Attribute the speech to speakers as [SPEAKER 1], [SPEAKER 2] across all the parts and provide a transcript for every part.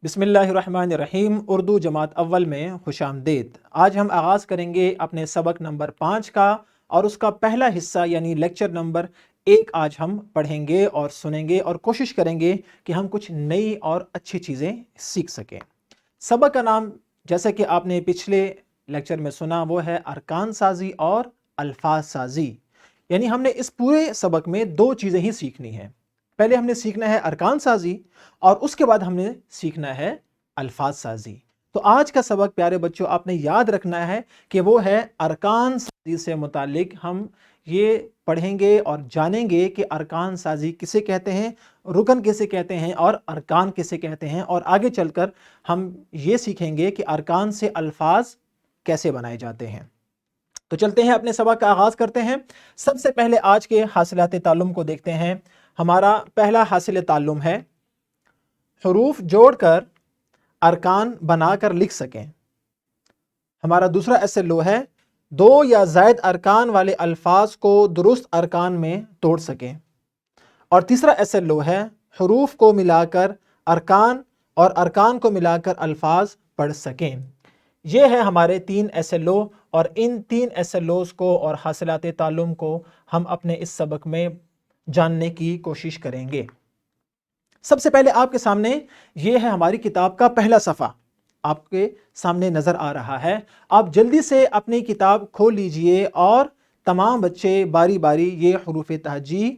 [SPEAKER 1] بسم اللہ الرحمن الرحیم۔ اردو جماعت اول میں خوش آمدید۔ آج ہم آغاز کریں گے اپنے سبق نمبر 5 کا، اور اس کا پہلا حصہ یعنی لیکچر نمبر 1 آج ہم پڑھیں گے اور سنیں گے، اور کوشش کریں گے کہ ہم کچھ نئی اور اچھی چیزیں سیکھ سکیں۔ سبق کا نام جیسا کہ آپ نے پچھلے لیکچر میں سنا وہ ہے ارکان سازی اور الفاظ سازی، یعنی ہم نے اس پورے سبق میں 2 چیزیں ہی سیکھنی ہیں۔ پہلے ہم نے سیکھنا ہے ارکان سازی، اور اس کے بعد ہم نے سیکھنا ہے الفاظ سازی۔ تو آج کا سبق پیارے بچوں آپ نے یاد رکھنا ہے کہ وہ ہے ارکان سازی سے متعلق ہم یہ پڑھیں گے اور جانیں گے کہ ارکان سازی کسے کہتے ہیں، رکن کسے کہتے ہیں اور ارکان کسے کہتے ہیں، اور آگے چل کر ہم یہ سیکھیں گے کہ ارکان سے الفاظ کیسے بنائے جاتے ہیں۔ تو چلتے ہیں اپنے سبق کا آغاز کرتے ہیں۔ سب سے پہلے آج کے حاصلات تعلم کو دیکھتے ہیں۔ ہمارا پہلا حاصل تعلم ہے حروف جوڑ کر ارکان بنا کر لکھ سکیں۔ ہمارا دوسرا ایسے ہے 2 یا زائد ارکان والے الفاظ کو درست ارکان میں توڑ سکیں۔ اور تیسرا ایسے ہے حروف کو ملا کر ارکان اور ارکان کو ملا کر الفاظ پڑھ سکیں۔ یہ ہے ہمارے 3 ایسے، اور ان 3 ایسے کو اور حاصلات تعلم کو ہم اپنے اس سبق میں جاننے کی کوشش کریں گے۔ سب سے پہلے آپ کے سامنے یہ ہے ہماری کتاب کا پہلا صفحہ، آپ کے سامنے نظر آ رہا ہے۔ آپ جلدی سے اپنی کتاب کھول لیجئے اور تمام بچے باری باری یہ حروف تہجی،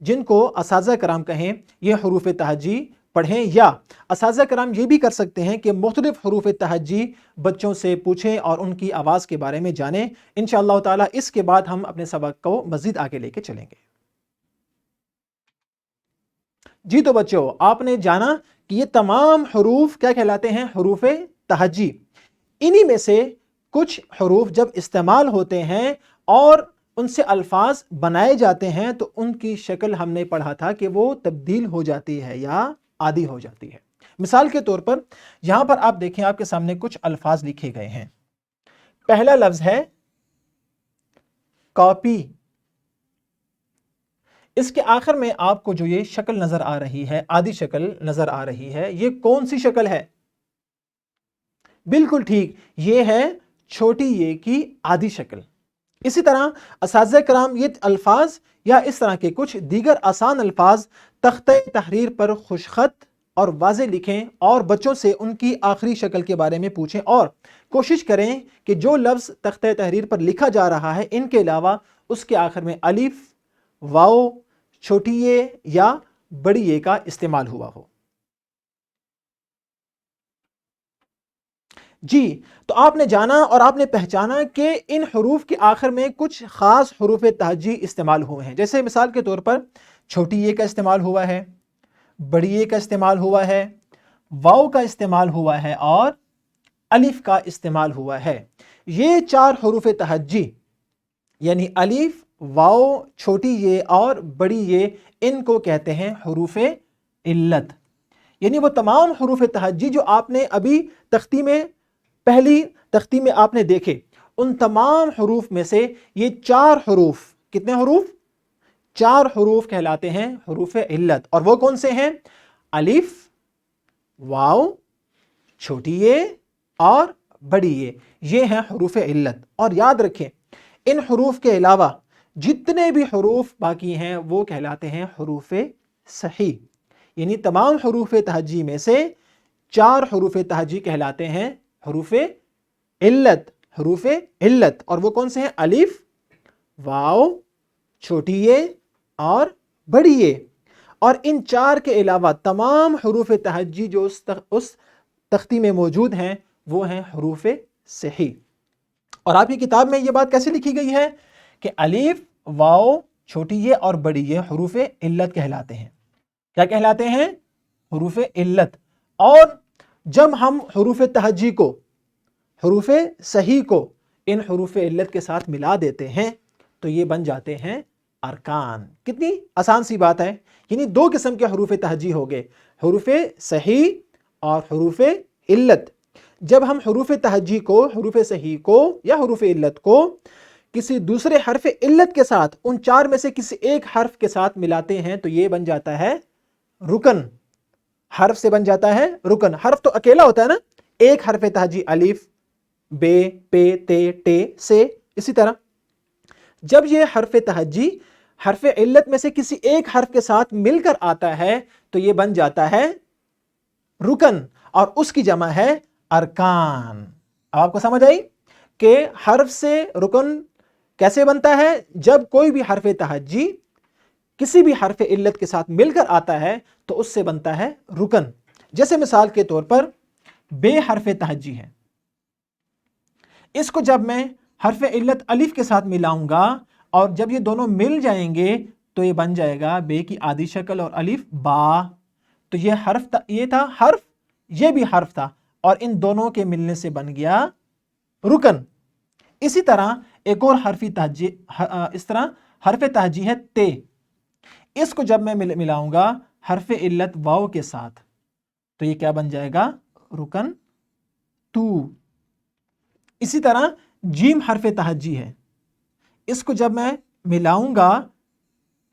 [SPEAKER 1] جن کو اساتذہ کرام کہیں، یہ حروف تہجی پڑھیں، یا اساتذہ کرام یہ بھی کر سکتے ہیں کہ مختلف حروف تہجی بچوں سے پوچھیں اور ان کی آواز کے بارے میں جانیں۔ انشاءاللہ تعالی اس کے بعد ہم اپنے سبق کو مزید آگے لے کے چلیں گے۔ جی تو بچوں، آپ نے جانا کہ یہ تمام حروف کیا کہلاتے ہیں؟ حروف تہجی۔ انہی میں سے کچھ حروف جب استعمال ہوتے ہیں اور ان سے الفاظ بنائے جاتے ہیں تو ان کی شکل ہم نے پڑھا تھا کہ وہ تبدیل ہو جاتی ہے یا عادی ہو جاتی ہے۔ مثال کے طور پر یہاں پر آپ دیکھیں، آپ کے سامنے کچھ الفاظ لکھے گئے ہیں۔ پہلا لفظ ہے کاپی۔ اس کے آخر میں آپ کو جو یہ شکل نظر آ رہی ہے، عادی شکل نظر آ رہی ہے، یہ کون سی شکل ہے؟ بالکل ٹھیک، یہ ہے چھوٹی یہ کی عادی شکل۔ اسی طرح اساتذہ کرام یہ الفاظ یا اس طرح کے کچھ دیگر آسان الفاظ تختہ تحریر پر خوش خط اور واضح لکھیں، اور بچوں سے ان کی آخری شکل کے بارے میں پوچھیں، اور کوشش کریں کہ جو لفظ تختہ تحریر پر لکھا جا رہا ہے ان کے علاوہ اس کے آخر میں الف، واو، چھوٹی یہ یا بڑی یہ کا استعمال ہوا ہو۔ جی تو آپ نے جانا اور آپ نے پہچانا کہ ان حروف کے آخر میں کچھ خاص حروف تہجی استعمال ہوئے ہیں، جیسے مثال کے طور پر چھوٹی یہ کا استعمال ہوا ہے، بڑی یہ کا استعمال ہوا ہے، واو کا استعمال ہوا ہے، اور الف کا استعمال ہوا ہے۔ یہ 4 حروف تہجی یعنی الف، واو، چھوٹی یہ اور بڑی یہ، ان کو کہتے ہیں حروف علت۔ یعنی وہ تمام حروف تہجی جو آپ نے ابھی پہلی تختی میں آپ نے دیکھے، ان تمام حروف میں سے یہ 4 حروف، کتنے حروف؟ 4 حروف کہلاتے ہیں حروف علت، اور وہ کون سے ہیں؟ الف، واو، چھوٹی یہ اور بڑی یہ ہیں حروف علت۔ اور یاد رکھیں ان حروف کے علاوہ جتنے بھی حروف باقی ہیں وہ کہلاتے ہیں حروف صحیح۔ یعنی تمام حروف تہجی میں سے 4 حروف تہجی کہلاتے ہیں حروف علت، حروف علت، اور وہ کون سے ہیں؟ الف، واو، چھوٹی یہ اور بڑی یہ۔ اور ان 4 کے علاوہ تمام حروف تہجی جو اس تختی میں موجود ہیں وہ ہیں حروف صحیح۔ اور آپ کی کتاب میں یہ بات کیسے لکھی گئی ہے کہ الف، واو، چھوٹی یہ اور بڑی یہ حروف علت کہلاتے ہیں۔ کیا کہلاتے ہیں؟ حروف علت۔ اور جب ہم حروف تہجی کو، حروف صحیح کو ان حروف علت کے ساتھ ملا دیتے ہیں تو یہ بن جاتے ہیں ارکان۔ کتنی آسان سی بات ہے۔ یعنی 2 قسم کے حروف تہجی ہو گئے، حروف صحیح اور حروف علت۔ جب ہم حروف تہجی کو، حروف صحیح کو یا حروف علت کو کسی دوسرے حرف علت کے ساتھ، ان 4 میں سے کسی ایک حرف کے ساتھ ملاتے ہیں تو یہ بن جاتا ہے رکن۔ حرف سے بن جاتا ہے رکن. حرف تو اکیلا ہوتا ہے نا, ایک حرف تہجی الف, بے, پے, تے, ٹے, سے. اسی طرح جب یہ حرف تہجی حرف علت میں سے کسی ایک حرف کے ساتھ مل کر آتا ہے تو یہ بن جاتا ہے رکن, اور اس کی جمع ہے ارکان. اب آپ کو سمجھ آئی کہ حرف سے رکن کیسے بنتا ہے؟ جب کوئی بھی حرف تہجی کسی بھی حرف علت کے ساتھ مل کر آتا ہے تو اس سے بنتا ہے رکن. جیسے مثال کے طور پر بے حرف تہجی ہے, اس کو جب میں حرف علت الف کے ساتھ ملاؤں گا اور جب یہ دونوں مل جائیں گے تو یہ بن جائے گا بے کی آدھی شکل اور الف با. تو یہ حرف یہ تھا حرف, یہ بھی حرف تھا, اور ان دونوں کے ملنے سے بن گیا رکن. اسی طرح ایک اور حرف تہجی ہے تے, اس کو جب میں ملاؤں گا حرف علت واو کے ساتھ تو یہ کیا بن جائے گا؟ رکن تو. اسی طرح جیم حرف تہجی ہے, اس کو جب میں ملاؤں گا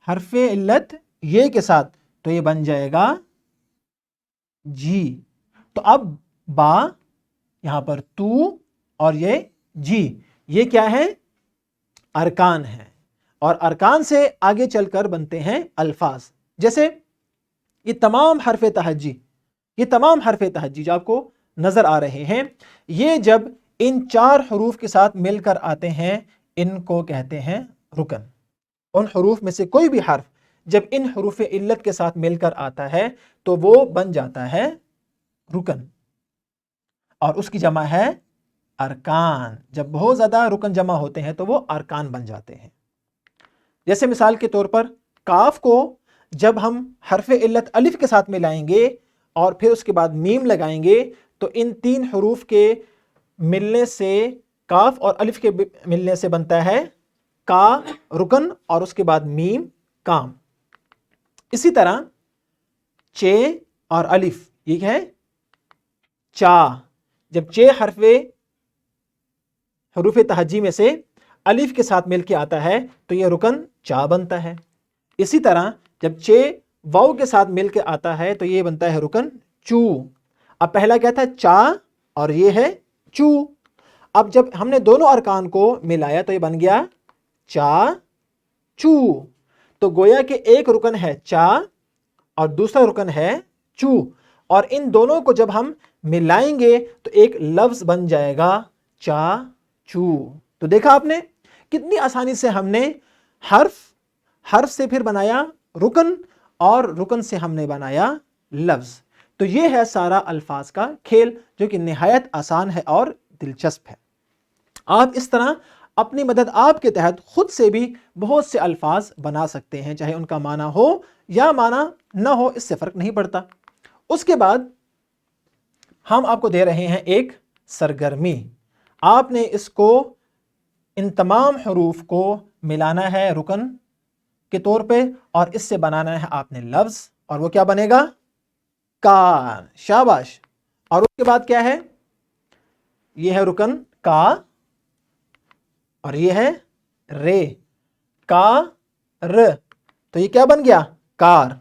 [SPEAKER 1] حرف علت یہ کے ساتھ تو یہ بن جائے گا جی. تو اب با یہاں پر تو اور یہ جی, یہ کیا ہے؟ ارکان ہے, اور ارکان سے آگے چل کر بنتے ہیں الفاظ. جیسے یہ تمام حرف تہجی جو آپ کو نظر آ رہے ہیں, یہ جب ان چار حروف کے ساتھ مل کر آتے ہیں ان کو کہتے ہیں رکن. ان حروف میں سے کوئی بھی حرف جب ان حروف علت کے ساتھ مل کر آتا ہے تو وہ بن جاتا ہے رکن, اور اس کی جمع ہے ارکان. جب بہت زیادہ رکن جمع ہوتے ہیں تو وہ ارکان بن جاتے ہیں. جیسے مثال کے طور پر کاف کو جب ہم حرف علت الف کے ساتھ ملائیں گے اور پھر اس کے بعد میم لگائیں گے تو ان تین حروف کے ملنے سے, کاف اور الف کے ملنے سے بنتا ہے کا رکن اور اس کے بعد میم کام. اسی طرح چے اور الف یہ ہے چا, جب چے حروف تہجی میں سے الف کے ساتھ مل کے آتا ہے تو یہ رکن چا بنتا ہے. اسی طرح جب چے واو کے ساتھ مل کے آتا ہے تو یہ بنتا ہے رکن چو. اب پہلا کیا تھا؟ چا, اور یہ ہے چو. اب جب ہم نے دونوں ارکان کو ملایا تو یہ بن گیا چا چو. تو گویا کہ ایک رکن ہے چا اور دوسرا رکن ہے چو, اور ان دونوں کو جب ہم ملائیں گے تو ایک لفظ بن جائے گا چا چو. تو دیکھا آپ نے کتنی آسانی سے ہم نے حرف سے پھر بنایا رکن, اور رکن سے ہم نے بنایا لفظ. تو یہ ہے سارا الفاظ کا کھیل جو کہ نہایت آسان ہے اور دلچسپ ہے. آپ اس طرح اپنی مدد آپ کے تحت خود سے بھی بہت سے الفاظ بنا سکتے ہیں, چاہے ان کا معنی ہو یا معنی نہ ہو, اس سے فرق نہیں پڑتا. اس کے بعد ہم آپ کو دے رہے ہیں ایک سرگرمی. آپ نے اس کو ان تمام حروف کو ملانا ہے رکن کے طور پہ, اور اس سے بنانا ہے آپ نے لفظ, اور وہ کیا بنے گا؟ کان. شاباش. اور اس کے بعد کیا ہے؟ یہ ہے رکن کا, اور یہ ہے رے, کا ر, تو یہ کیا بن گیا؟ کار.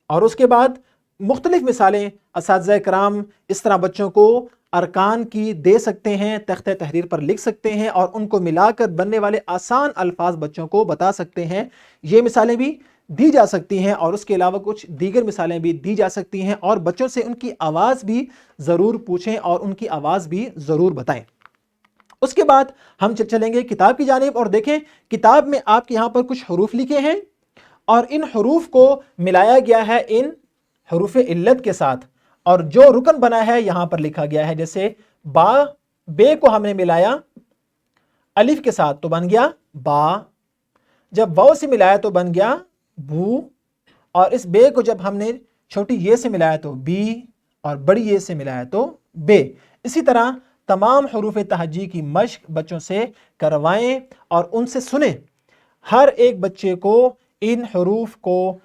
[SPEAKER 1] اور اس کے بعد مختلف مثالیں اساتذہ کرام اس طرح بچوں کو ارکان کی دے سکتے ہیں, تختہ تحریر پر لکھ سکتے ہیں, اور ان کو ملا کر بننے والے آسان الفاظ بچوں کو بتا سکتے ہیں. یہ مثالیں بھی دی جا سکتی ہیں, اور اس کے علاوہ کچھ دیگر مثالیں بھی دی جا سکتی ہیں, اور بچوں سے ان کی آواز بھی ضرور پوچھیں اور ان کی آواز بھی ضرور بتائیں. اس کے بعد ہم چلیں گے کتاب کی جانب, اور دیکھیں کتاب میں آپ کے یہاں پر کچھ حروف لکھے ہیں اور ان حروف کو ملایا گیا ہے ان حروف علت کے ساتھ, اور جو رکن بنا ہے یہاں پر لکھا گیا ہے. جیسے بے کو ہم نے ملایا الف کے ساتھ تو بن گیا با, جب واو سے ملایا تو بن گیا بو, اور اس بے کو جب ہم نے چھوٹی یہ سے ملایا تو بی, اور بڑی یہ سے ملایا تو بے. اسی طرح تمام حروف تہجی کی مشق بچوں سے کروائیں اور ان سے سنیں. ہر ایک بچے کو ان حروف کو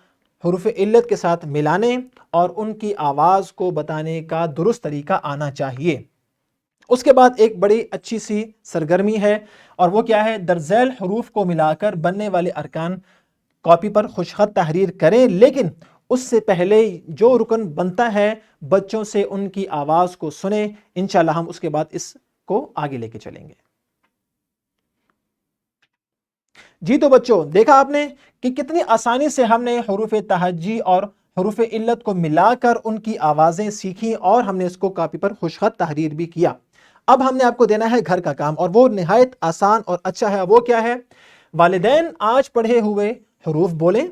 [SPEAKER 1] حروف علت کے ساتھ ملانے اور ان کی آواز کو بتانے کا درست طریقہ آنا چاہیے. اس کے بعد ایک بڑی اچھی سی سرگرمی ہے, اور وہ کیا ہے؟ درج ذیل حروف کو ملا کر بننے والے ارکان کاپی پر خوش خط تحریر کریں, لیکن اس سے پہلے جو رکن بنتا ہے بچوں سے ان کی آواز کو سنیں. انشاءاللہ ہم اس کے بعد اس کو آگے لے کے چلیں گے. جی تو بچوں دیکھا آپ نے کہ کتنی آسانی سے ہم نے حروف تہجی اور حروف علت کو ملا کر ان کی آوازیں سیکھی اور ہم نے اس کو کاپی پر خوش خط تحریر بھی کیا. اب ہم نے آپ کو دینا ہے گھر کا کام اور وہ نہایت آسان اور اچھا ہے. وہ کیا ہے؟ والدین آج پڑھے ہوئے حروف بولیں،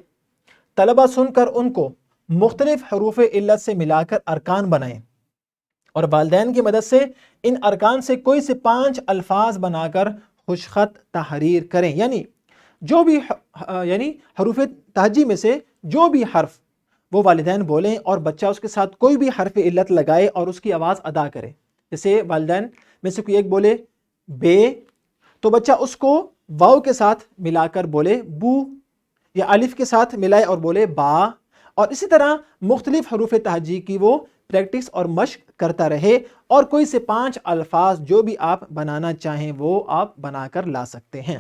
[SPEAKER 1] طلبہ سن کر ان کو مختلف حروف علت سے ملا کر ارکان بنائیں اور والدین کی مدد سے ان ارکان سے کوئی سے 5 الفاظ بنا کر خوش خط تحریر کریں. یعنی حروف تہجی میں سے جو بھی حرف وہ والدین بولیں اور بچہ اس کے ساتھ کوئی بھی حرف علت لگائے اور اس کی آواز ادا کرے. جیسے والدین میں سے کوئی ایک بولے بے تو بچہ اس کو واو کے ساتھ ملا کر بولے بو، یا الف کے ساتھ ملائے اور بولے با. اور اسی طرح مختلف حروف تہجی کی وہ پریکٹس اور مشق کرتا رہے اور کوئی سے 5 الفاظ جو بھی آپ بنانا چاہیں وہ آپ بنا کر لا سکتے ہیں.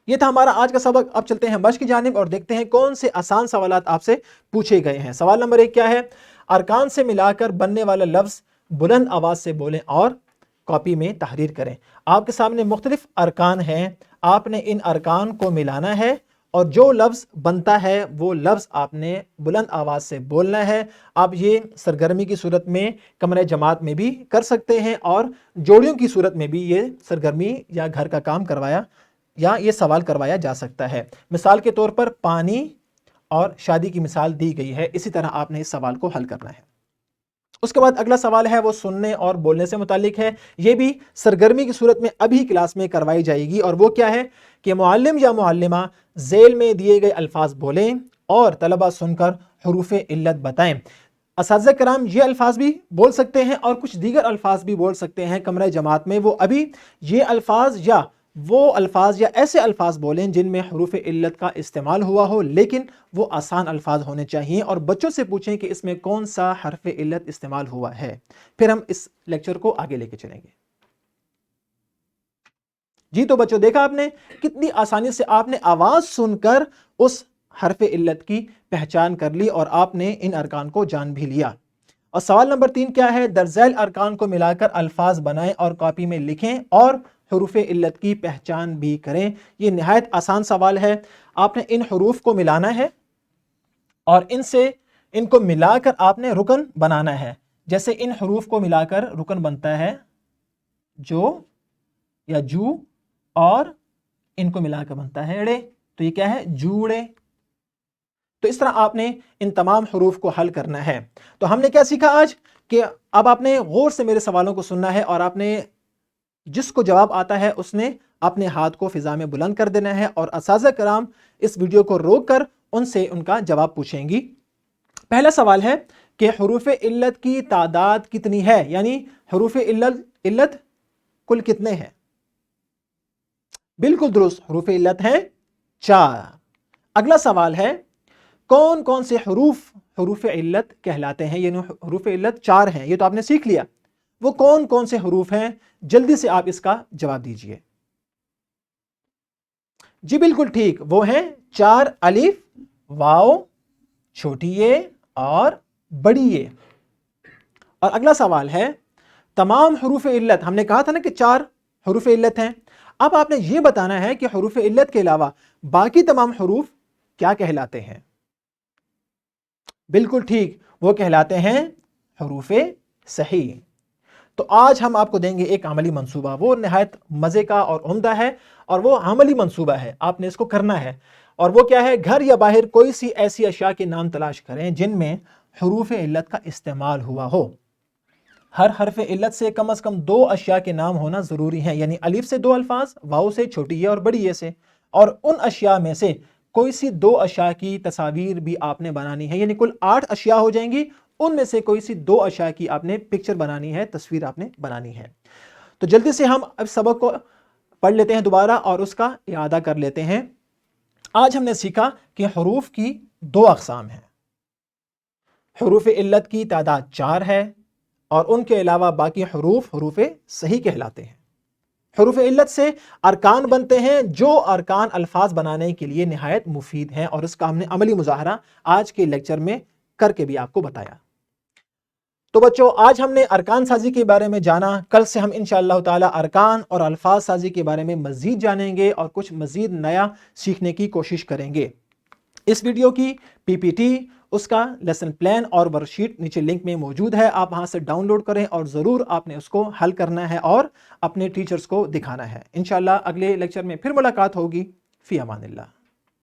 [SPEAKER 1] یہ تھا ہمارا آج کا سبق. اب چلتے ہیں مشق کی جانب اور دیکھتے ہیں کون سے آسان سوالات آپ سے پوچھے گئے ہیں. سوال نمبر 1 کیا ہے؟ ارکان سے ملا کر بننے والا لفظ بلند آواز سے بولیں اور کاپی میں تحریر کریں. آپ کے سامنے مختلف ارکان ہیں، آپ نے ان ارکان کو ملانا ہے اور جو لفظ بنتا ہے وہ لفظ آپ نے بلند آواز سے بولنا ہے. آپ یہ سرگرمی کی صورت میں کمرہ جماعت میں بھی کر سکتے ہیں اور جوڑیوں کی صورت میں بھی یہ سرگرمی یا گھر کا کام کروایا یا یہ سوال کروایا جا سکتا ہے. مثال کے طور پر پانی اور شادی کی مثال دی گئی ہے، اسی طرح آپ نے اس سوال کو حل کرنا ہے. اس کے بعد اگلا سوال ہے وہ سننے اور بولنے سے متعلق ہے. یہ بھی سرگرمی کی صورت میں ابھی کلاس میں کروائی جائے گی اور وہ کیا ہے کہ معلم یا معلمہ ذیل میں دیے گئے الفاظ بولیں اور طلبہ سن کر حروف علت بتائیں. اساتذہ کرام یہ الفاظ بھی بول سکتے ہیں اور کچھ دیگر الفاظ بھی بول سکتے ہیں کمرہ جماعت میں. وہ ابھی یہ الفاظ یا وہ الفاظ یا ایسے الفاظ بولیں جن میں حروف علت کا استعمال ہوا ہو لیکن وہ آسان الفاظ ہونے چاہیے اور بچوں سے پوچھیں کہ اس میں کون سا حرف علت استعمال ہوا ہے. پھر ہم اس لیکچر کو آگے لے کے چلیں گے. جی تو بچوں دیکھا آپ نے کتنی آسانی سے آپ نے آواز سن کر اس حرف علت کی پہچان کر لی اور آپ نے ان ارکان کو جان بھی لیا. اور سوال نمبر 3 کیا ہے؟ درذیل ارکان کو ملا کر الفاظ بنائیں اور کاپی میں لکھیں اور حروف علت کی پہچان بھی کریں. یہ نہایت آسان سوال ہے. آپ نے ان حروف کو ملانا ہے اور ان کو ملا کر آپ نے رکن بنانا ہے. جیسے ان حروف کو ملا کر رکن بنتا ہے جو یا جو، اور ان کو ملا کر بنتا ہے ڑے، تو یہ کیا ہے؟ جوڑے. تو اس طرح آپ نے ان تمام حروف کو حل کرنا ہے. تو ہم نے کیا سیکھا آج کہ اب آپ نے غور سے میرے سوالوں کو سننا ہے اور آپ نے جس کو جواب آتا ہے اس نے اپنے ہاتھ کو فضا میں بلند کر دینا ہے اور اساتذہ کرام اس ویڈیو کو روک کر ان سے ان کا جواب پوچھیں گی. پہلا سوال ہے کہ حروف علت کی تعداد کتنی ہے؟ یعنی حروف علت کل کتنے ہیں؟ بالکل درست، حروف علت ہیں 4. اگلا سوال ہے کون کون سے حروف علت کہلاتے ہیں؟ یعنی حروف علت 4 ہیں، یہ تو آپ نے سیکھ لیا. وہ کون کون سے حروف ہیں؟ جلدی سے آپ اس کا جواب دیجئے. جی بالکل ٹھیک، وہ ہیں 4 الف، واو، چھوٹی اے اور بڑی اے. اور اگلا سوال ہے تمام حروف علت، ہم نے کہا تھا نا کہ 4 حروف علت ہیں. اب آپ نے یہ بتانا ہے کہ حروف علت کے علاوہ باقی تمام حروف کیا کہلاتے ہیں؟ بالکل ٹھیک، وہ کہلاتے ہیں حروف صحیح. تو آج ہم آپ کو دیں گے ایک عملی منصوبہ، وہ نہایت مزے کا اور عمدہ ہے اور وہ عملی منصوبہ ہے، آپ نے اس کو کرنا ہے. اور وہ کیا ہے؟ گھر یا باہر کوئی سی ایسی اشیاء کے نام تلاش کریں جن میں حروف علت کا استعمال ہوا ہو. ہر حرف علت سے کم از کم 2 اشیاء کے نام ہونا ضروری ہے، یعنی الف سے 2 الفاظ، واو سے، چھوٹی اے اور بڑی اے سے. اور ان اشیاء میں سے کوئی سی 2 اشیاء کی تصاویر بھی آپ نے بنانی ہے، یعنی کل 8 اشیاء ہو جائیں گی، ان میں سے کوئی سی 2 اشیاء کی آپ نے پکچر بنانی ہے، تصویر آپ نے بنانی ہے. تو جلدی سے ہم اب سبق کو پڑھ لیتے ہیں دوبارہ اور اس کا اعادہ کر لیتے ہیں. آج ہم نے سیکھا کہ حروف کی 2 اقسام ہیں. حروف علت کی تعداد 4 ہے اور ان کے علاوہ باقی حروف صحیح کہلاتے ہیں. حروف علت سے ارکان بنتے ہیں جو ارکان الفاظ بنانے کے لیے نہایت مفید ہیں، اور اس کا ہم نے عملی مظاہرہ آج کے لیکچر میں کر کے بھی آپ کو بتایا۔ تو بچوں آج ہم نے ارکان سازی کے بارے میں جانا، کل سے ہم انشاءاللہ تعالی ارکان اور الفاظ سازی کے بارے میں مزید جانیں گے اور کچھ مزید نیا سیکھنے کی کوشش کریں گے۔ اس ویڈیو کی پی پی ٹی، اس کا لیسن پلان اور ورک شیٹ نیچے لنک میں موجود ہے، آپ وہاں سے ڈاؤن لوڈ کریں اور ضرور آپ نے اس کو حل کرنا ہے اور اپنے ٹیچرز کو دکھانا ہے۔ انشاءاللہ اگلے لیکچر میں پھر ملاقات ہوگی۔ فی امان اللہ۔